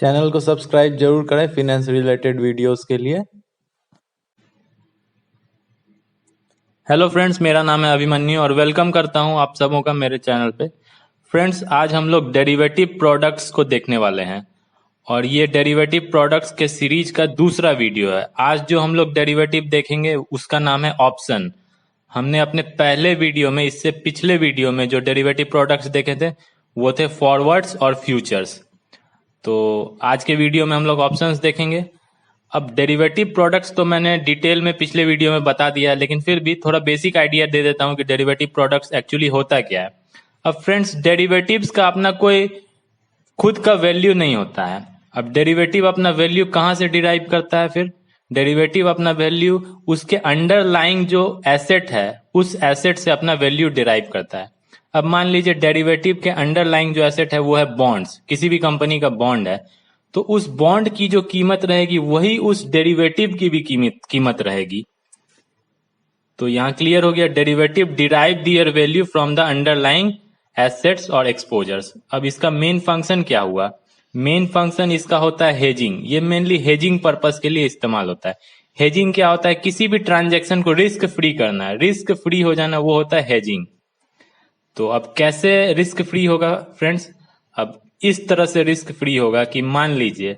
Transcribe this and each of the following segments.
Channel को subscribe जरूर करें फिनेंस रिलेटेड वीडियोस के लिए। हेलो फ्रेंड्स, मेरा नाम है अभिमन्यु और वेलकम करता हूं आप सबों का मेरे चैनल पे। फ्रेंड्स, आज हम लोग डेरिवेटिव प्रोडक्ट्स को देखने वाले हैं और ये डेरिवेटिव प्रोडक्ट्स के सीरीज का दूसरा वीडियो है। आज जो हम लोग डेरिवेटिव देखेंगे उसका नाम है ऑप्शन। हमने अपने पहले वीडियो में, इससे पिछले वीडियो में जो डेरिवेटिव प्रोडक्ट्स देखे थे वो थे फॉरवर्ड्स और फ्यूचर्स। तो आज के वीडियो में हम लोग ऑप्शंस देखेंगे। अब डेरिवेटिव प्रोडक्ट्स तो मैंने डिटेल में पिछले वीडियो में बता दिया, लेकिन फिर भी थोड़ा बेसिक आइडिया दे देता हूं कि डेरिवेटिव प्रोडक्ट्स एक्चुअली होता क्या है। अब फ्रेंड्स, डेरिवेटिव्स का अपना कोई खुद का वैल्यू नहीं होता है। अब डेरिवेटिव अपना वैल्यू कहां से डिराइव करता है? फिर डेरिवेटिव अपना वैल्यू उसके अंडरलाइंग जो एसेट है उस एसेट से अपना वैल्यू डिराइव करता है। अब मान लीजिए डेरिवेटिव के अंडरलाइंग जो एसेट है वो है बॉन्ड्स, किसी भी कंपनी का बॉन्ड है, तो उस बॉन्ड की जो कीमत रहेगी वही उस डेरिवेटिव की भी कीमत रहेगी। तो यहां क्लियर हो गया, derivative derive their value from the underlying assets और एक्सपोजर्स। अब इसका मेन फंक्शन क्या हुआ? मेन फंक्शन इसका होता है हेजिंग। ये मेनली हेजिंग पर्पस के लिए इस्तेमाल होता है। हेजिंग क्या होता है? किसी भी ट्रांजैक्शन को रिस्क फ्री करना है, रिस्क फ्री हो जाना, वो होता है हेजिंग। तो अब कैसे रिस्क फ्री होगा फ्रेंड्स? अब इस तरह से रिस्क फ्री होगा कि मान लीजिए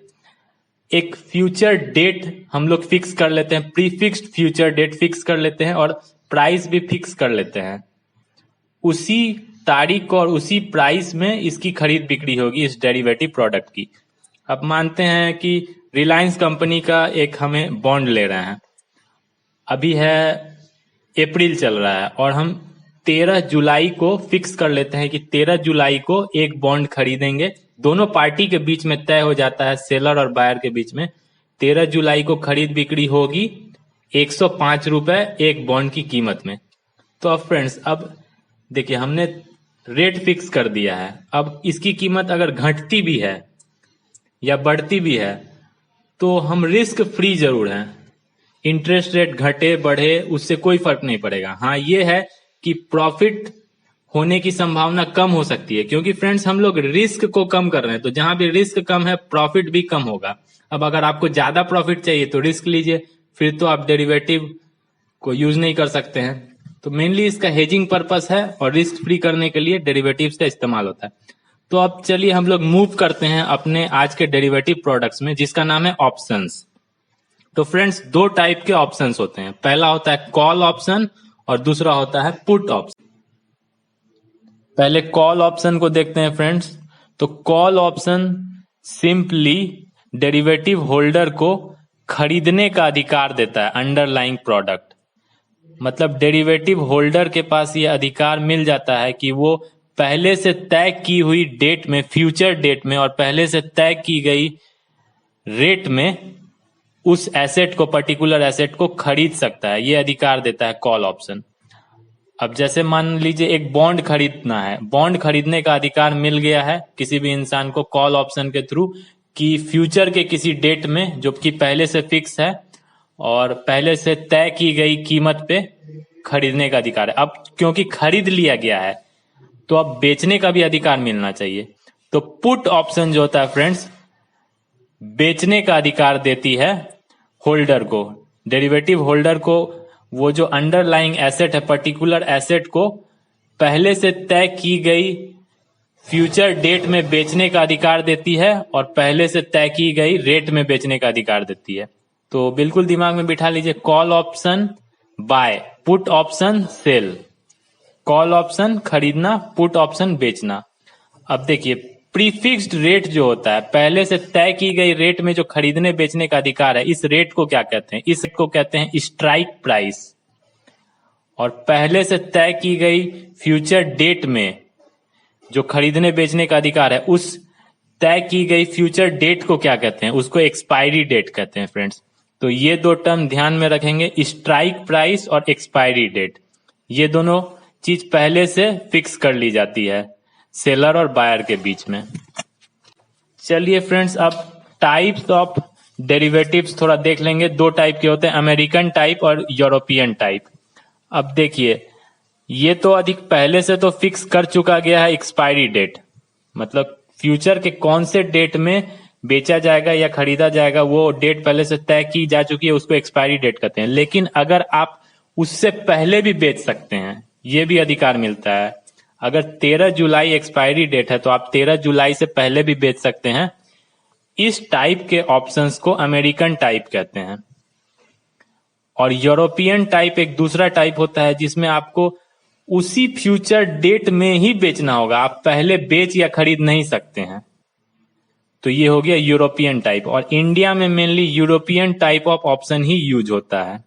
एक फ्यूचर डेट हम लोग फिक्स कर लेते हैं, प्रीफिक्स्ड फ्यूचर डेट फिक्स कर लेते हैं और प्राइस भी फिक्स कर लेते हैं। उसी तारीख और उसी प्राइस में इसकी खरीद बिक्री होगी इस डेरिवेटिव प्रोडक्ट की। अब मानते हैं कि रिलायंस कंपनी का एक हमें बॉन्ड ले रहे हैं, अभी है अप्रैल चल रहा है और हम 13 जुलाई को फिक्स कर लेते हैं कि 13 जुलाई को एक बॉन्ड खरीदेंगे। दोनों पार्टी के बीच में तय हो जाता है, सेलर और बायर के बीच में 13 जुलाई को खरीद बिक्री होगी 105 रुपए एक बॉन्ड की कीमत में। तो अब फ्रेंड्स, अब देखिए हमने रेट फिक्स कर दिया है। अब इसकी कीमत अगर घटती भी है या बढ़ती भी है तो हम रिस्क फ्री जरूर हैं। इंटरेस्ट रेट घटे बढ़े उससे कोई फर्क नहीं पड़ेगा। हाँ, ये है कि प्रॉफिट होने की संभावना कम हो सकती है, क्योंकि फ्रेंड्स हम लोग रिस्क को कम कर रहे हैं, तो जहां भी रिस्क कम है प्रॉफिट भी कम होगा। अब अगर आपको ज्यादा प्रॉफिट चाहिए तो रिस्क लीजिए, फिर तो आप डेरिवेटिव को यूज नहीं कर सकते हैं। तो मेनली इसका हेजिंग पर्पस है और रिस्क फ्री करने के लिए डेरिवेटिव्स का इस्तेमाल होता है। तो अब चलिए हम लोग मूव करते हैं अपने आज के डेरिवेटिव प्रोडक्ट्स में, जिसका नाम है ऑप्शंस। तो फ्रेंड्स, दो टाइप के ऑप्शंस होते हैं। पहला होता है कॉल ऑप्शन और दूसरा होता है पुट ऑप्शन। पहले कॉल ऑप्शन को देखते हैं फ्रेंड्स। तो call option simply derivative holder को खरीदने का अधिकार देता है अंडरलाइंग प्रोडक्ट। मतलब डेरिवेटिव होल्डर के पास यह अधिकार मिल जाता है कि वो पहले से तय की हुई डेट में, फ्यूचर डेट में और पहले से तय की गई रेट में उस एसेट को, पर्टिकुलर एसेट को खरीद सकता है। ये अधिकार देता है कॉल ऑप्शन। अब जैसे मान लीजिए एक बॉन्ड खरीदना है, बॉन्ड खरीदने का अधिकार मिल गया है किसी भी इंसान को कॉल ऑप्शन के थ्रू कि फ्यूचर के किसी डेट में, जो कि पहले से फिक्स है और पहले से तय की गई कीमत पे खरीदने का अधिकार है। अब क्योंकि खरीद लिया गया है तो अब बेचने का भी अधिकार मिलना चाहिए। तो पुट ऑप्शन जो होता है फ्रेंड्स, बेचने का अधिकार देती है होल्डर को, डेरिवेटिव होल्डर को। वो जो अंडरलाइंग एसेट है, पर्टिकुलर एसेट को पहले से तय की गई फ्यूचर डेट में बेचने का अधिकार देती है और पहले से तय की गई रेट में बेचने का अधिकार देती है। तो बिल्कुल दिमाग में बिठा लीजिए, call option buy, put option sell. Call option खरीदना, पुट ऑप्शन बेचना। अब देखिए प्रीफिक्स्ड रेट जो होता है, पहले से तय की गई रेट में जो खरीदने बेचने का अधिकार है, इस रेट को क्या कहते हैं? इस रेट को कहते हैं स्ट्राइक प्राइस। और पहले से तय की गई फ्यूचर डेट में जो खरीदने बेचने का अधिकार है, उस तय की गई फ्यूचर डेट को क्या कहते हैं? उसको एक्सपायरी डेट कहते हैं फ्रेंड्स। तो ये दो टर्म ध्यान में रखेंगे, स्ट्राइक प्राइस और एक्सपायरी डेट। ये दोनों चीज पहले से फिक्स कर ली जाती है सेलर और बायर के बीच में। चलिए फ्रेंड्स, अब टाइप्स ऑफ डेरिवेटिव्स थोड़ा देख लेंगे। दो टाइप के होते हैं, अमेरिकन टाइप और यूरोपियन टाइप। अब देखिए, ये तो अधिक पहले से तो फिक्स कर चुका गया है एक्सपायरी डेट, मतलब फ्यूचर के कौन से डेट में बेचा जाएगा या खरीदा जाएगा वो डेट पहले से तय की जा चुकी है, उसको एक्सपायरी डेट कहते हैं। लेकिन अगर आप उससे पहले भी बेच सकते हैं, ये भी अधिकार मिलता है। अगर 13 जुलाई एक्सपायरी डेट है तो आप 13 जुलाई से पहले भी बेच सकते हैं। इस टाइप के ऑप्शंस को अमेरिकन टाइप कहते हैं। और यूरोपियन टाइप एक दूसरा टाइप होता है जिसमें आपको उसी फ्यूचर डेट में ही बेचना होगा, आप पहले बेच या खरीद नहीं सकते हैं। तो ये हो गया यूरोपियन टाइप। और इंडिया में mainly European type of option he use होता है।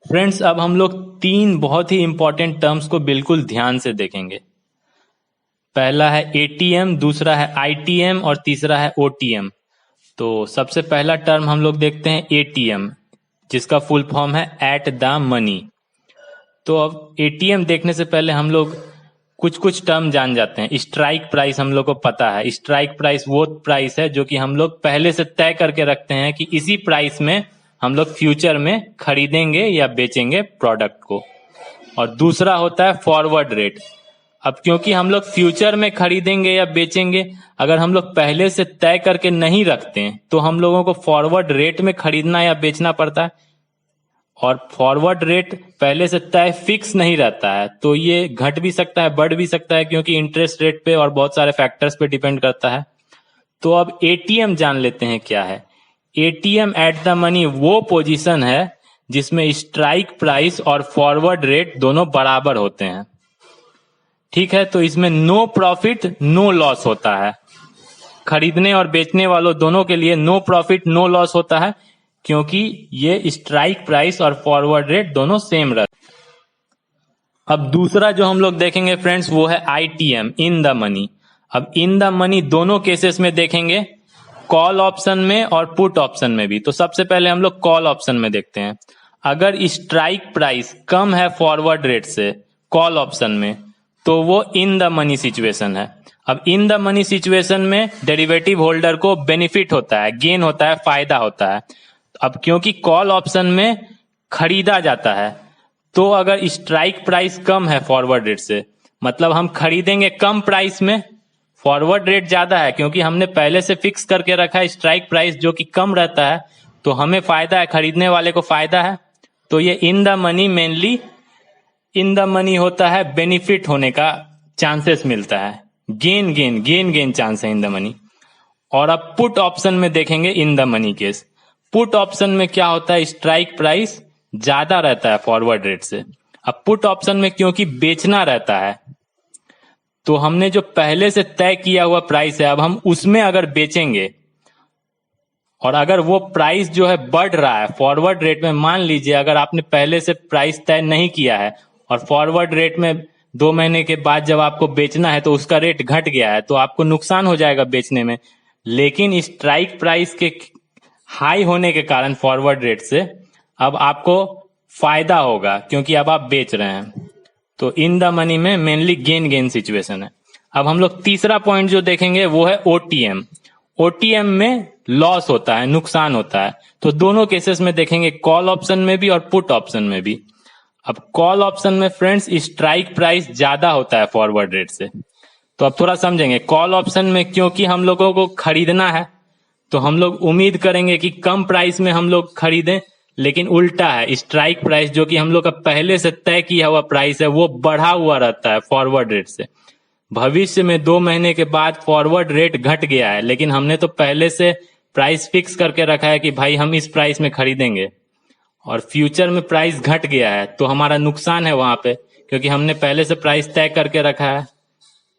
फ्रेंड्स, अब हम लोग 3 बहुत ही इंपॉर्टेंट टर्म्स को बिल्कुल ध्यान से देखेंगे। पहला है एटीएम, दूसरा है आईटीएम और तीसरा है ओटीएम। तो सबसे पहला टर्म हम लोग देखते हैं एटीएम, जिसका फुल फॉर्म है एट द मनी। तो अब एटीएम देखने से पहले हम लोग कुछ टर्म जान जाते हैं। स्ट्राइक प्राइस हम लोग को पता है। स्ट्राइक प्राइस वो प्राइस है जो कि हम लोग पहले से तय करके रखते हैं कि इसी प्राइस में हम लोग फ्यूचर में खरीदेंगे या बेचेंगे प्रोडक्ट को। और दूसरा होता है फॉरवर्ड रेट। अब क्योंकि हम लोग फ्यूचर में खरीदेंगे या बेचेंगे, अगर हम लोग पहले से तय करके नहीं रखते हैं तो हम लोगों को फॉरवर्ड रेट में खरीदना या बेचना पड़ता है। और फॉरवर्ड रेट पहले से तय फिक्स नहीं रहता है, तो ये घट भी सकता है, बढ़ भी सकता है, क्योंकि इंटरेस्ट रेट पे और बहुत सारे फैक्टर्स पे डिपेंड करता है। तो अब एटीएम जान लेते हैं क्या है। एटीएम एट द मनी वो पोजीशन है जिसमें स्ट्राइक प्राइस और फॉरवर्ड रेट दोनों बराबर होते हैं। ठीक है, तो इसमें नो प्रॉफिट नो लॉस होता है। खरीदने और बेचने वालों दोनों के लिए नो प्रॉफिट नो लॉस होता है, क्योंकि ये स्ट्राइक प्राइस और फॉरवर्ड रेट दोनों सेम रहते हैं। अब दूसरा जो हम लोग देखेंगे फ्रेंड्स वो है आईटीएम, इन द मनी। अब इन द मनी दोनों केसेस में देखेंगे, कॉल ऑप्शन में और पुट ऑप्शन में भी। तो सबसे पहले हम लोग कॉल ऑप्शन में देखते हैं। अगर स्ट्राइक प्राइस कम है फॉरवर्ड रेट से कॉल ऑप्शन में, तो वो इन द मनी सिचुएशन है। अब इन द मनी सिचुएशन में डेरिवेटिव होल्डर को बेनिफिट होता है, गेन होता है, फायदा होता है। अब क्योंकि कॉल ऑप्शन में खरीदा जाता है, तो अगर स्ट्राइक प्राइस कम है फॉरवर्ड रेट से, मतलब हम खरीदेंगे कम प्राइस में, फॉरवर्ड रेट ज्यादा है क्योंकि हमने पहले से फिक्स करके रखा है स्ट्राइक प्राइस जो कि कम रहता है, तो हमें फायदा है, खरीदने वाले को फायदा है। तो ये in the money mainly in the money होता है, बेनिफिट होने का चांसेस मिलता है, गेन चांस है इन द मनी। और अब पुट ऑप्शन में देखेंगे in the money case. Put option में क्या होता है, स्ट्राइक प्राइस ज्यादा रहता है फॉरवर्ड रेट से। अब पुट ऑप्शन में क्योंकि बेचना रहता है, तो हमने जो पहले से तय किया हुआ प्राइस है, अब हम उसमें अगर बेचेंगे और अगर वो प्राइस जो है बढ़ रहा है फॉरवर्ड रेट में, मान लीजिए अगर आपने पहले से प्राइस तय नहीं किया है और फॉरवर्ड रेट में 2 महीने के बाद जब आपको बेचना है तो उसका रेट घट गया है, तो आपको नुकसान हो जाएगा बेचने में। लेकिन स्ट्राइक प्राइस के हाई होने के कारण फॉरवर्ड रेट से अब आपको फायदा होगा, क्योंकि अब आप बेच रहे हैं। तो इन द मनी में मेनली गेन सिचुएशन है। अब हम लोग तीसरा पॉइंट जो देखेंगे वो है ओटीएम। ओटीएम में लॉस होता है, नुकसान होता है। तो दोनों केसेस में देखेंगे, कॉल ऑप्शन में भी और पुट ऑप्शन में भी। अब कॉल ऑप्शन में फ्रेंड्स स्ट्राइक प्राइस ज्यादा होता है फॉरवर्ड रेट से। तो अब थोड़ा समझेंगे, कॉल ऑप्शन में क्योंकि हम लोगों को खरीदना है, तो हम लोग उम्मीद करेंगे कि कम प्राइस में हम लोग खरीदें, लेकिन उल्टा है, स्ट्राइक प्राइस जो कि हम लोग का पहले से तय किया हुआ प्राइस है वो बढ़ा हुआ रहता है फॉरवर्ड रेट से। भविष्य में 2 महीने के बाद फॉरवर्ड रेट घट गया है, लेकिन हमने तो पहले से प्राइस फिक्स करके रखा है कि भाई हम इस प्राइस में खरीदेंगे, और फ्यूचर में प्राइस घट गया है तो हमारा नुकसान है वहां पे, क्योंकि हमने पहले से प्राइस तय करके रखा है,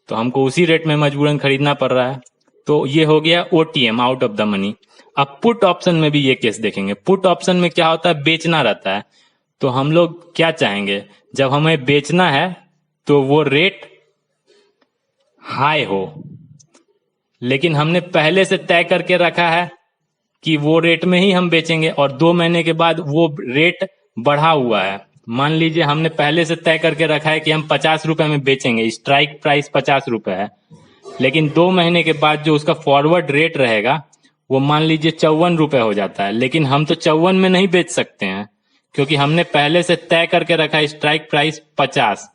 तो हमको उसी रेट में मजबूरन खरीदना पड़ रहा है। तो ये हो गया OTM, out of the money. अब पुट ऑप्शन में भी ये केस देखेंगे। पुट ऑप्शन में क्या होता है, बेचना रहता है। तो हम लोग क्या चाहेंगे, जब हमें बेचना है तो वो रेट हाई हो, लेकिन हमने पहले से तय करके रखा है कि वो रेट में ही हम बेचेंगे, और 2 महीने के बाद वो रेट बढ़ा हुआ है। मान लीजिए हमने पहले से तय करके रखा है कि हम 50 रुपए में बेचेंगे, स्ट्राइक प्राइस 50 रुपए है, लेकिन 2 महीने के बाद जो उसका फॉरवर्ड रेट रहेगा वो मान लीजिए 54 रुपए हो जाता है। लेकिन हम तो 54 में नहीं बेच सकते हैं, क्योंकि हमने पहले से तय करके रखा है स्ट्राइक प्राइस 50,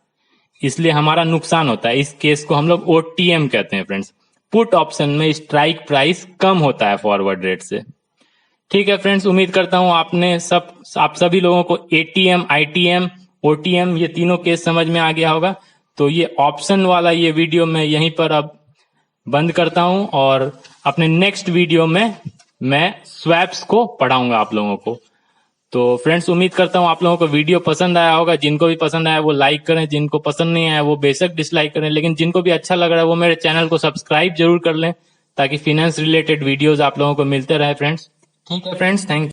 इसलिए हमारा नुकसान होता है। इस केस को हम लोग ओटीएम कहते हैं फ्रेंड्स, पुट ऑप्शन में स्ट्राइक प्राइस कम होता है फॉरवर्ड रेट से। ठीक है फ्रेंड्स, उम्मीद करता हूं आप सभी लोगों को एटीएम, आईटीएम, ओटीएम ये तीनों केस समझ में आ गया होगा। तो ये ऑप्शन वाला ये वीडियो मैं यहीं पर अब बंद करता हूं और अपने नेक्स्ट वीडियो में मैं स्वैप्स को पढ़ाऊंगा आप लोगों को। तो फ्रेंड्स, उम्मीद करता हूं आप लोगों को वीडियो पसंद आया होगा। जिनको भी पसंद आया वो लाइक करें, जिनको पसंद नहीं आया वो बेशक डिसलाइक करें, लेकिन जिनको भी अच्छा लग रहा है वो मेरे चैनल को सब्सक्राइब जरूर कर लें ताकि फाइनेंस रिलेटेड वीडियोस आप लोगों को मिलते रहे फ्रेंड्स। ठीक है फ्रेंड्स, थैंक यू।